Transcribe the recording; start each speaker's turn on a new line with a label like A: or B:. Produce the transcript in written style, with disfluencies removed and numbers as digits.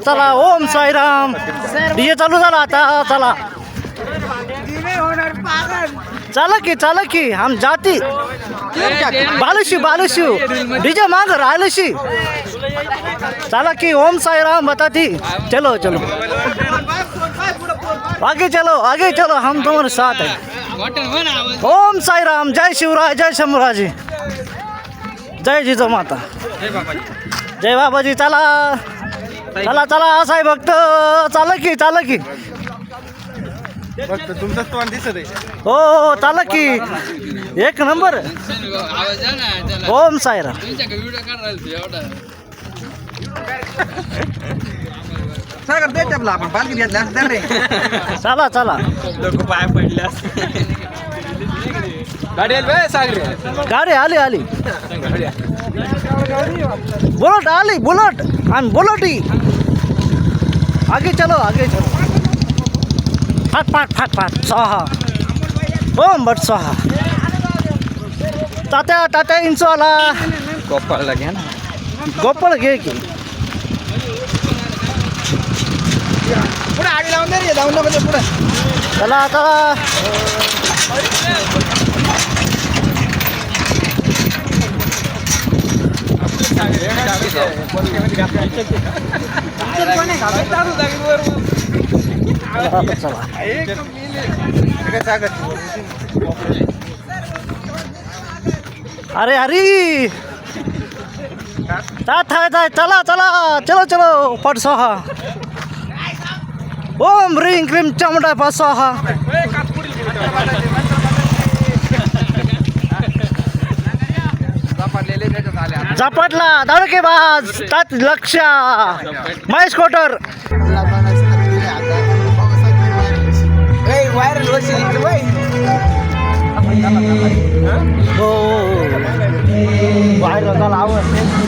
A: चला ओम साईराम डीजे चालू झाला आता चला चला की हम जाती बालुशी डीजे मांग रायलशी चला की ओम साईराम बताती चलो आगे चलो हम तुम्हारे साथ हैं ओम साईराम जय शिवराय जय शंभूराजी जय जिजाऊ माता जय बाबाजी चला साहेब भक्त चाल की
B: तुमचं तोंड दिसत आहे.
A: हो चाल की एक नंबर ओम साईराम
B: सागर दे आपला आपण पालखी घेतला रे
A: चला
B: लोक पाय पडल्या गाडी आली बे सागर
A: गाडी आली बुलेट आली बुलेट आणि बुलेटी आगे चलो फाट स्वाहा ओम बट स्वाहा तात्या इंचो आला
B: गोपाळला घ्या ना
A: गोपाळ घे की
B: पुढे आगी लावून दे रे लावून नको पुढे
A: चला अरे चलो पट स्वाहा ओम ह्रीं क्लीं चामुंडा पा स्वाहा झपाटला धडकेबाज तात लक्ष महेश कोटर
B: व्हायरल
A: हो व्हायरल झाला आवड